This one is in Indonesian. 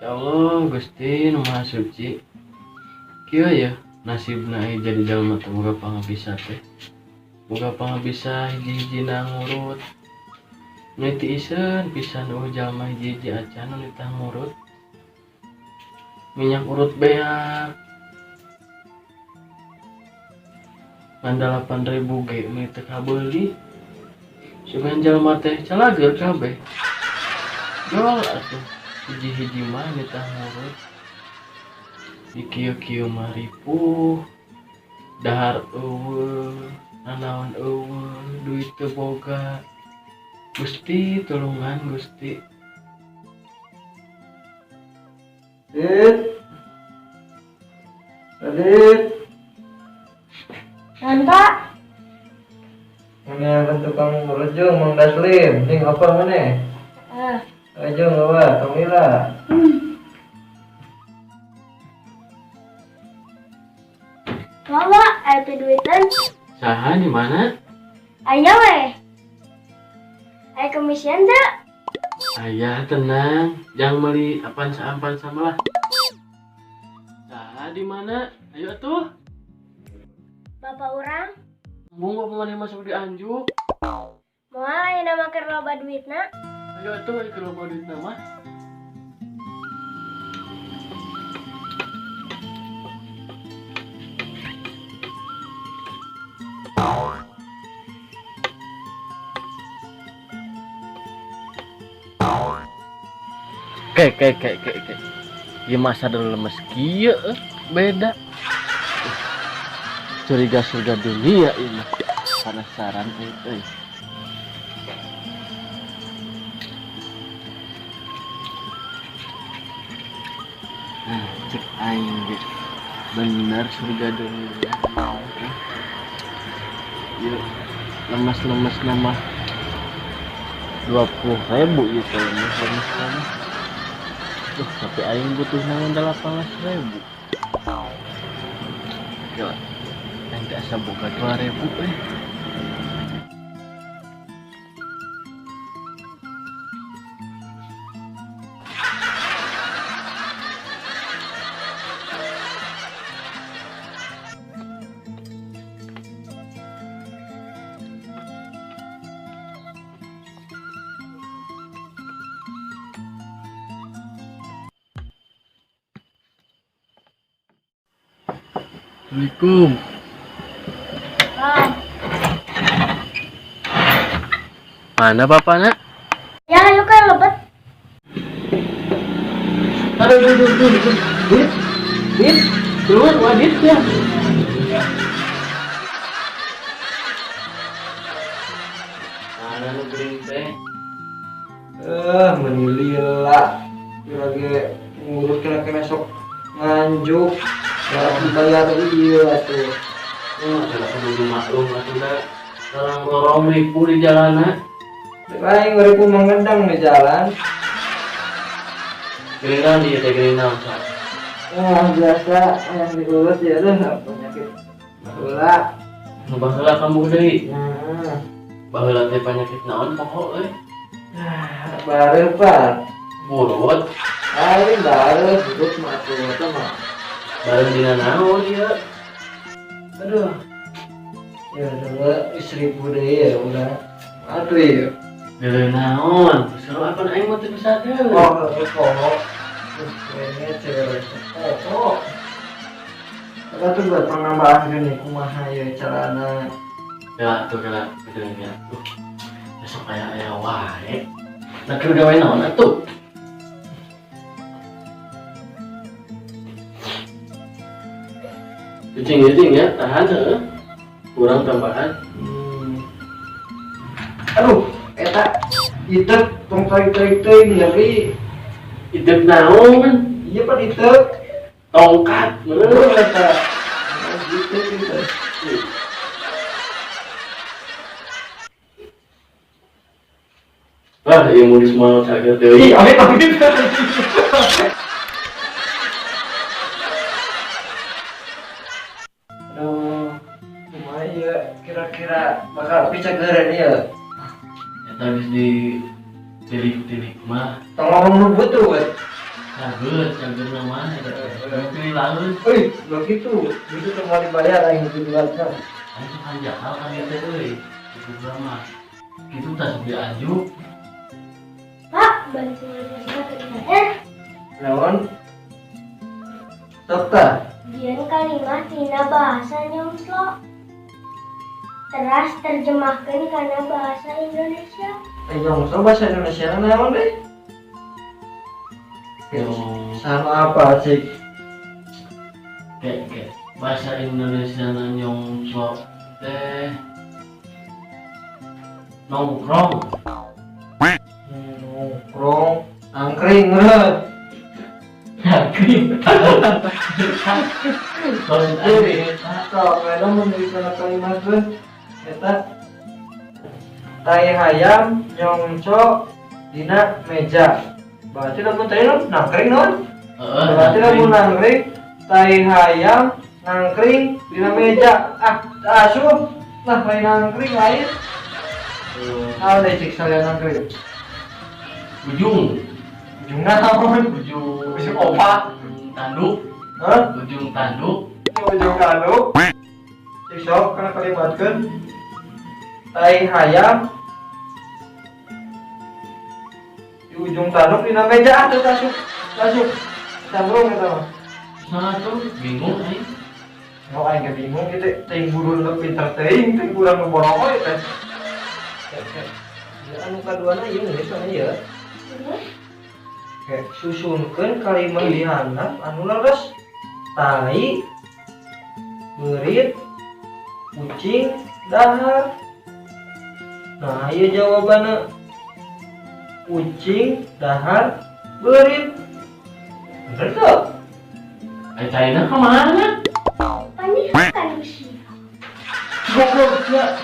Ya Allah Gusti nu Maha Suci. Kieu ya nasibna jadi jalma teh boga pangabisa teh. Boga pangabisa hiji-hijina ngurut. Nu ti iseun pisan jalma hiji-hiji acan nu ditah ngurut. Minyak urut beak. Ngan 8.000 ge meni teu kabeuli. Sugan jalma teh calageur kabeh. Jol atuh hiji-hiji mah ditah ngurut. Di kieu-kieu mah ripuh. Dahar eueuh, nanaon eueuh, duit teu boga. Gusti tulungan Gusti. Adit, Pak. ini akan tukang urut jeung Mang Daslim, jeung apa maneh? Jeung bawa Kamila. Mama, aya duitan. Saha di mana? Aya we. Aya komisian teh. Ayah tenang, jangan beli apaan sama lah. Saha di mana? Ayo tuh. Bapak urang, Bungo pengen masuk di anjuk. moal ayeuna make loba duitna. Ayo tuh ke loba duit nama. Kayak ya masa dulu lemes kieu beda. Curiga surga dunia ini. Penasaran euy. Nah, cek aing ge. Bener surga dunia. Yuk, lemes nama 20.000 gitu lemes. Tapi aing butuh nangan 18.000. Yo, aing teh asa boga 2.000 . Assalamualaikum. Mana bapaknya? Ya ayo kan lebet. Aduh. Dit. Keluar wadit ya. Mana nu geuning teh? Menilila. Kira-kira ngurut kira-kira sok nganjuk. Dalam bayar iya tuh. Adalah kudu maklum atuh orang lorong ribu di jalanan. Lain ngeripu mengedang di jalan. Geuningan di teh geuningan. Biasa yang diurut ya tuh penyakit baheula. Nu baheula kamu deui. Baheula teh penyakit naon pokok euy? Bareu Pak. Burut. Aing bareu burut mah tuh mah. Bareng dina naon ieu? Aduh. Ya udah istri bude ya udah. Aduh ya. Deuleu naon? Seru akon aing mah teu bisa deuleu. Kok. Ini cewek. Oh. Ada tuh buat penambahan gini kumaha ya carana. Ya tuh kala benernya. Besok aya wae. Nah keur gawe naon atuh? Kucing ya, tahan heeh. Kurang tambahan. Aduh, eta itek tong tarik-tarik teuing nyeri. Idep naon? Iya Pak itek. Tongkat. Bener eta. Gitu. Ah, ieu mun semua cager deui. Ih, amit. Aduh, kumaha ieu kira-kira bakal picageun ieu. Eta geus di tilik mah. Tong ngomong nu butuh, cager nama pilih lalu lo gitu cuma dibayar aing gitu kan. itu kan jahal kan itu itu drama itu tas diaju Pak, bantu saya kerjaan. Naon? Dokter. Dian kalimat tina bahasa Nyongso. Teras terjemahkan karena bahasa Indonesia. Nyongso bahasa Indonesia naon deh? yang Sama apa sih? kayak bahasa Indonesia nyongso teh nongkrong Nongkrong, angkring yakin kalau Jadi, kalau memang memberikan kalimat eta tai hayam nyongco dina meja. Berarti lamun tadi nangkring non? Berarti lamun nangkring tai hayam nangkring dina meja. Asup lah lain nangkring lain. Nah, deh cik saya nangkring. ujung Ujung naon? ujung opak tanduk Hah? ujung tanduk Ujung kanduk. Cik sok kana kalimatkeun tai hayam di ujung tanduk dina meja atuh asup. Sambung eta mah. sana tuh bingung aing Oh, aing ge bingung gitu, teuing guru nu pinter teuing, teuing kurang nu borongo teh. Ya anu kaduana ieu geus anu ieu. Kayak susunkeun kalimat di handap anu leres. Tai, beurit, kucing, dahar. Nah, ieu jawabanna. Kucing, dahar, beurit. Bener tuh. China kemana? Panikan usia. Goblok ya.